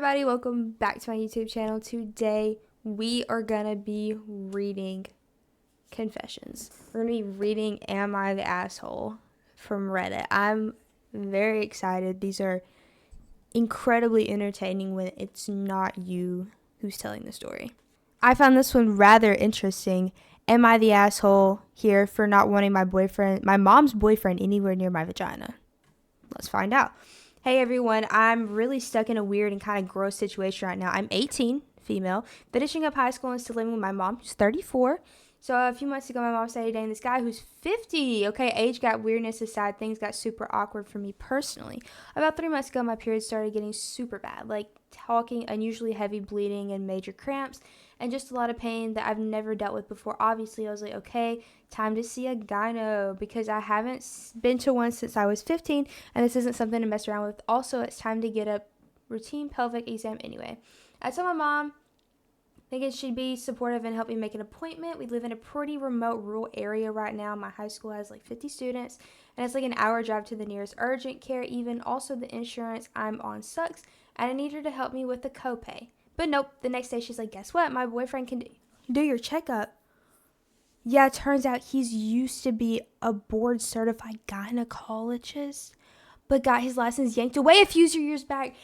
everybody, welcome back to my YouTube channel. Today we are gonna be reading confessions. We're gonna be reading Am I the Asshole from Reddit. I'm very excited. These are incredibly entertaining when it's not you who's telling the story. I found this one rather interesting. Am I the asshole here for not wanting my mom's boyfriend anywhere near my vagina? Let's find out. Hey everyone, I'm really stuck in a weird and kind of gross situation right now. I'm 18, female, finishing up high school and still living with my mom, who's 34. So a few months ago, my mom started dating this guy who's 50. Okay, age gap, weirdness aside, things got super awkward for me personally. About 3 months ago, my period started getting super bad, like talking, unusually heavy bleeding and major cramps, and just a lot of pain that I've never dealt with before. Obviously, I was like, okay, time to see a gyno because I haven't been to one since I was 15, and this isn't something to mess around with. Also, it's time to get a routine pelvic exam anyway. I told my mom, thinking she'd be supportive and help me make an appointment. We live in a pretty remote rural area right now. My high school has like 50 students, and it's like an hour drive to the nearest urgent care even. Also, the insurance I'm on sucks, and I need her to help me with the copay. But nope, the next day she's like, guess what? My boyfriend can do your checkup. Yeah, it turns out he's used to be a board-certified gynecologist, but got his license yanked away a few years back.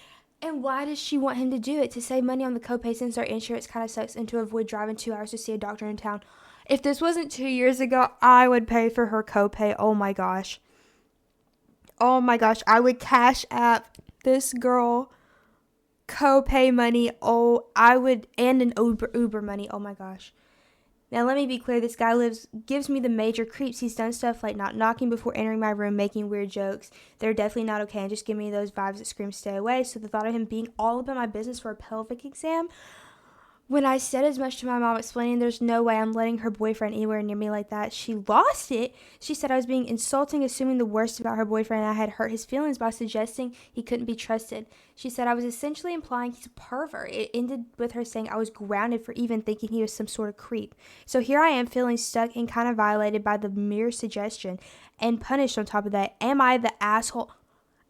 And why does she want him to do it? To save money on the copay since our insurance kind of sucks and to avoid driving 2 hours to see a doctor in town. If this wasn't 2 years ago, I would pay for her copay. Oh my gosh. Oh my gosh. I would cash app this girl copay money. Oh, I would, and an Uber money. Oh my gosh. Now, let me be clear. This guy gives me the major creeps. He's done stuff like not knocking before entering my room, making weird jokes. They're definitely not okay and just give me those vibes that scream stay away. So the thought of him being all up in my business for a pelvic exam, when I said as much to my mom, explaining there's no way I'm letting her boyfriend anywhere near me like that, she lost it. She said I was being insulting, assuming the worst about her boyfriend, and I had hurt his feelings by suggesting he couldn't be trusted. She said I was essentially implying he's a pervert. It ended with her saying I was grounded for even thinking he was some sort of creep. So here I am feeling stuck and kind of violated by the mere suggestion and punished on top of that. Am I the asshole?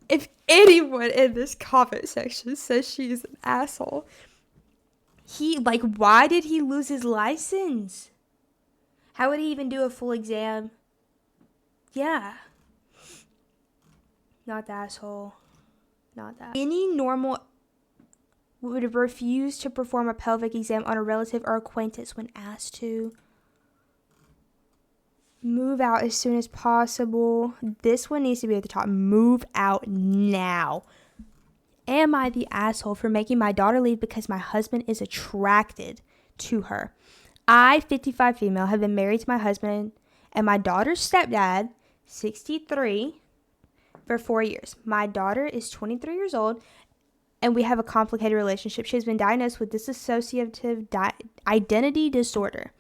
If anyone in this comment section says she's an asshole, why did he lose his license? How would he even do a full exam? Yeah. Not the asshole. Not that. Any normal would refuse to perform a pelvic exam on a relative or acquaintance when asked to. Move out as soon as possible. This one needs to be at the top. Move out now. Am I the asshole for making my daughter leave because my husband is attracted to her? I, 55 female, have been married to my husband and my daughter's stepdad, 63, for 4 years. My daughter is 23 years old and we have a complicated relationship. She has been diagnosed with dissociative identity disorder.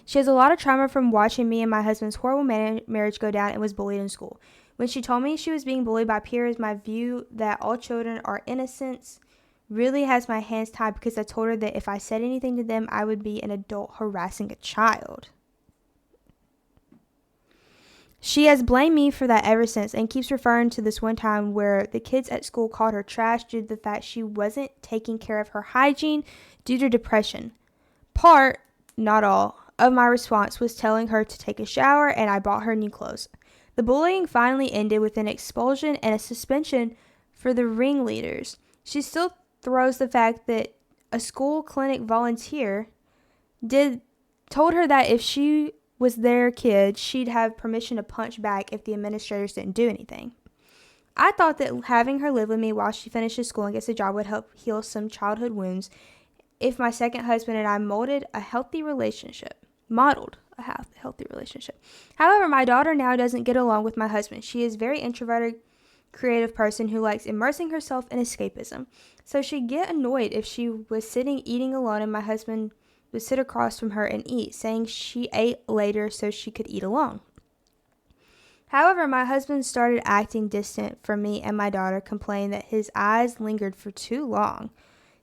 She has a lot of trauma from watching me and my husband's horrible marriage go down and was bullied in school. When she told me she was being bullied by peers, my view that all children are innocents really has my hands tied because I told her that if I said anything to them, I would be an adult harassing a child. She has blamed me for that ever since and keeps referring to this one time where the kids at school called her trash due to the fact she wasn't taking care of her hygiene due to depression. Part, not all, of my response was telling her to take a shower and I bought her new clothes. The bullying finally ended with an expulsion and a suspension for the ringleaders. She still throws the fact that a school clinic volunteer told her that if she was their kid, she'd have permission to punch back if the administrators didn't do anything. I thought that having her live with me while she finishes school and gets a job would help heal some childhood wounds if my second husband and I modeled a healthy relationship. However, my daughter now doesn't get along with my husband. She is a very introverted, creative person who likes immersing herself in escapism. So she'd get annoyed if she was sitting eating alone and my husband would sit across from her and eat, saying she ate later so she could eat alone. However, my husband started acting distant from me and my daughter, complaining that his eyes lingered for too long.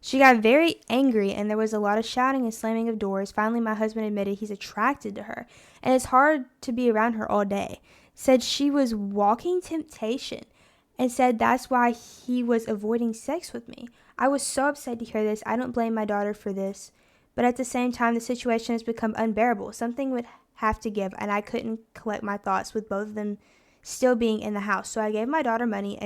She got very angry and there was a lot of shouting and slamming of doors. Finally, my husband admitted he's attracted to her and it's hard to be around her all day. Said she was walking temptation and said that's why he was avoiding sex with me. I was so upset to hear this. I don't blame my daughter for this. But at the same time, the situation has become unbearable. Something would have to give, and I couldn't collect my thoughts with both of them still being in the house. So I gave my daughter money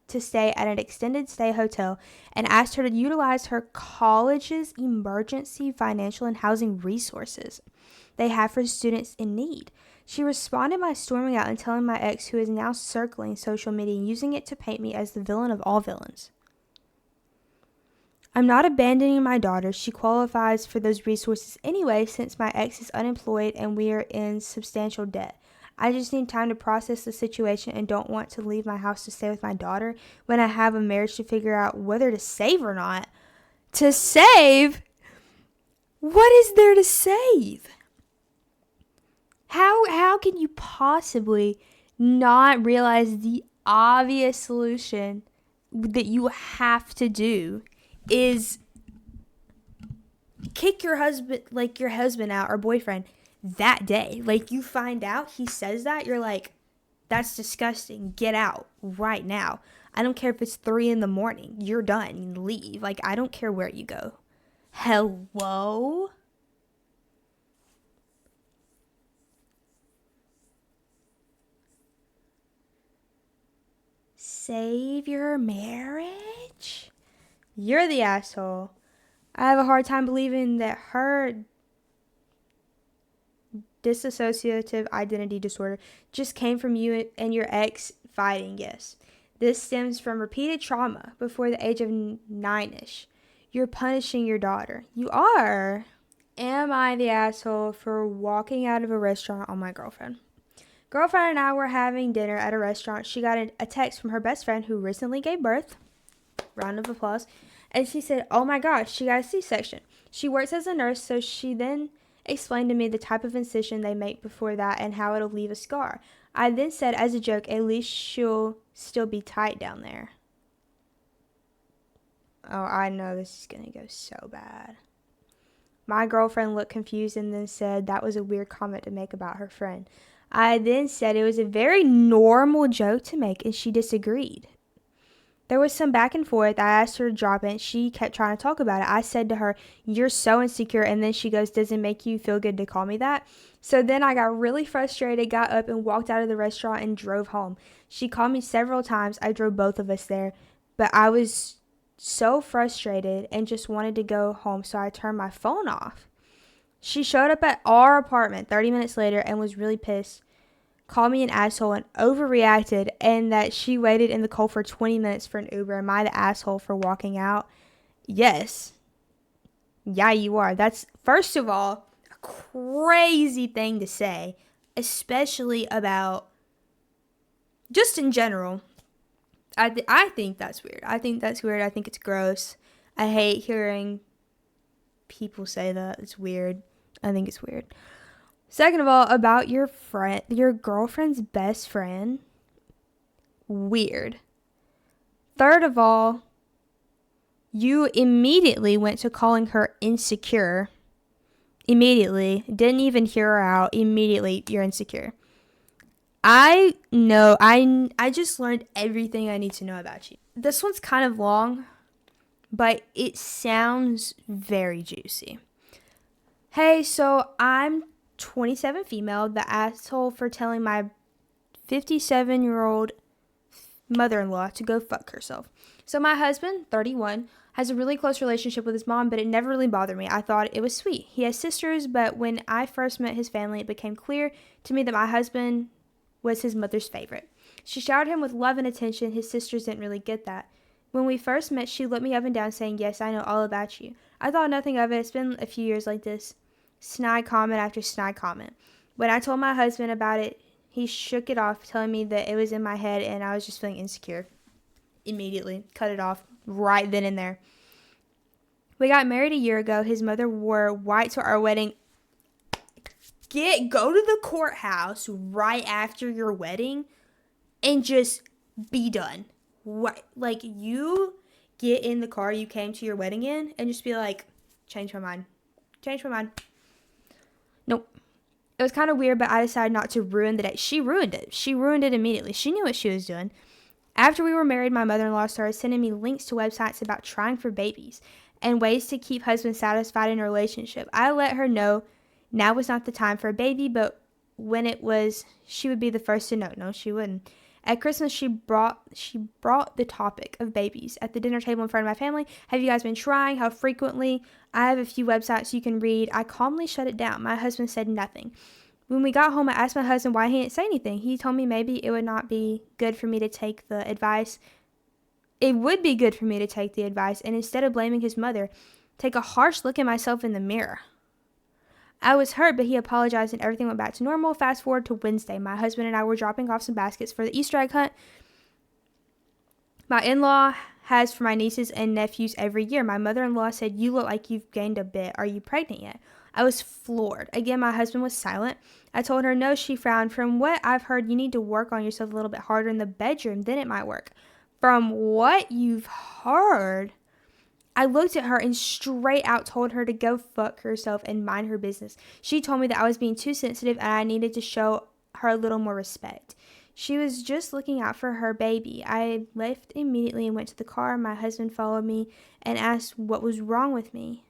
to stay at an extended stay hotel and asked her to utilize her college's emergency financial and housing resources they have for students in need. She responded by storming out and telling my ex, who is now circling social media and using it to paint me as the villain of all villains. I'm not abandoning my daughter. She qualifies for those resources anyway, since my ex is unemployed and we are in substantial debt. I just need time to process the situation and don't want to leave my house to stay with my daughter when I have a marriage to figure out whether to save or not. To save? What is there to save? How can you possibly not realize the obvious solution that you have to do is kick your husband out or boyfriend that day? Like, you find out he says that, you're like, that's disgusting. Get out right now. I don't care if it's 3 a.m. You're done. Leave. Like, I don't care where you go. Hello? Save your marriage? You're the asshole. I have a hard time believing that her dissociative identity disorder just came from you and your ex fighting. Yes, this stems from repeated trauma before the age of 9ish. You're punishing your daughter. You are. Am I the asshole for walking out of a restaurant on my girlfriend? Girlfriend and I were having dinner at a restaurant. She got a text from her best friend who recently gave birth. Round of applause. And she said, oh my gosh, she got a C-section. She works as a nurse, so she then explained to me the type of incision they make before that and how it'll leave a scar. I then said as a joke, at least she'll still be tight down there. Oh, I know this is going to go so bad. My girlfriend looked confused and then said that was a weird comment to make about her friend. I then said it was a very normal joke to make, and she disagreed. There was some back and forth. I asked her to drop it, and she kept trying to talk about it. I said to her, you're so insecure, and then she goes, does it make you feel good to call me that? So then I got really frustrated, got up, and walked out of the restaurant and drove home. She called me several times. I drove both of us there, but I was so frustrated and just wanted to go home, so I turned my phone off. She showed up at our apartment 30 minutes later and was really pissed, called me an asshole and overreacted, and that she waited in the cold for 20 minutes for an Uber. Am I the asshole for walking out? Yes. Yeah, you are. That's, first of all, a crazy thing to say, especially about, just in general. I think that's weird. I think it's gross. I hate hearing people say that. It's weird. I think it's weird. Second of all, about your girlfriend's best friend. Weird. Third of all, you immediately went to calling her insecure. Immediately. Didn't even hear her out. Immediately, you're insecure. I know. I just learned everything I need to know about you. This one's kind of long, but it sounds very juicy. Hey, so I'm 27 female, the asshole for telling my 57-year-old mother-in-law to go fuck herself. So my husband, 31, has a really close relationship with his mom, but it never really bothered me. I thought it was sweet. He has sisters, but when I first met his family, it became clear to me that my husband was his mother's favorite. She showered him with love and attention. His sisters didn't really get that. When we first met, she looked me up and down saying, yes, I know all about you. I thought nothing of it. It's been a few years like this. Snide comment after snide comment. When I told my husband about it, he shook it off, telling me that it was in my head and I was just feeling insecure. Immediately cut it off right then and there. We got married a year ago. His mother wore white to our wedding. Go to the courthouse right after your wedding and just be done. What? Like, you get in the car you came to your wedding in and just be like, change my mind. Nope. It was kind of weird, but I decided not to ruin the day. She ruined it. She ruined it immediately. She knew what she was doing. After we were married, my mother-in-law started sending me links to websites about trying for babies and ways to keep husbands satisfied in a relationship. I let her know now was not the time for a baby, but when it was, she would be the first to know. No, she wouldn't. At Christmas, she brought the topic of babies at the dinner table in front of my family. Have you guys been trying? How frequently? I have a few websites you can read. I calmly shut it down. My husband said nothing. When we got home, I asked my husband why he didn't say anything. He told me maybe it would not be good for me to take the advice. It would be good for me to take the advice and instead of blaming his mother, take a harsh look at myself in the mirror. I was hurt, but he apologized and everything went back to normal. Fast forward to Wednesday. My husband and I were dropping off some baskets for the Easter egg hunt my in-law has for my nieces and nephews every year. My mother-in-law said, "You look like you've gained a bit. Are you pregnant yet?" I was floored. Again, my husband was silent. I told her no. She frowned. "From what I've heard, you need to work on yourself a little bit harder in the bedroom. Then it might work." From what you've heard? I looked at her and straight out told her to go fuck herself and mind her business. She told me that I was being too sensitive and I needed to show her a little more respect. She was just looking out for her baby. I left immediately and went to the car. My husband followed me and asked what was wrong with me.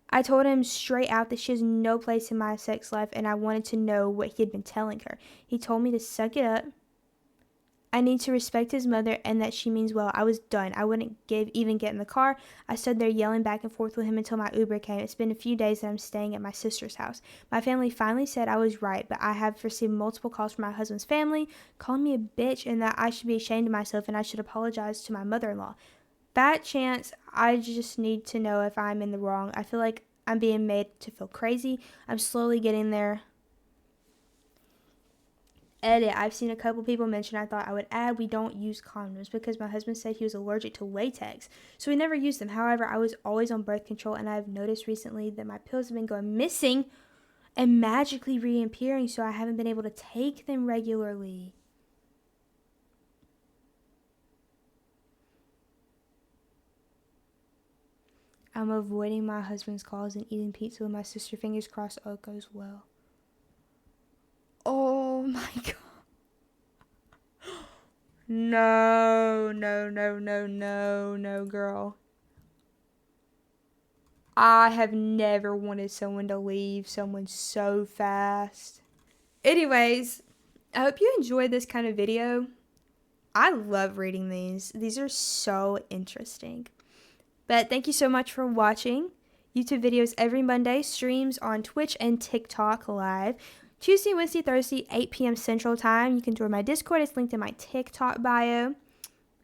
I told him straight out that she has no place in my sex life and I wanted to know what he had been telling her. He told me to suck it up. I need to respect his mother and that she means well. I was done. I wouldn't even get in the car. I stood there yelling back and forth with him until my Uber came. It's been a few days that I'm staying at my sister's house. My family finally said I was right, but I have received multiple calls from my husband's family calling me a bitch and that I should be ashamed of myself and I should apologize to my mother-in-law. Fat chance, I just need to know if I'm in the wrong. I feel like I'm being made to feel crazy. I'm slowly getting there. Edit. I've seen a couple people mention I thought I would add we don't use condoms because my husband said he was allergic to latex, so we never used them. However, I was always on birth control and I've noticed recently that my pills have been going missing and magically reappearing, so I haven't been able to take them regularly. I'm avoiding my husband's calls and eating pizza with my sister. Fingers crossed all goes well. Oh my god. No, girl. I have never wanted someone to leave someone so fast. Anyways, I hope you enjoyed this kind of video. I love reading these. These are so interesting. But thank you so much for watching. YouTube videos every Monday, streams on Twitch and TikTok live. Tuesday, Wednesday, Thursday, 8 p.m. Central Time. You can join my Discord. It's linked in my TikTok bio.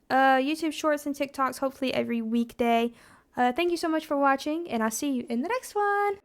YouTube Shorts and TikToks hopefully every weekday. Thank you so much for watching, and I'll see you in the next one.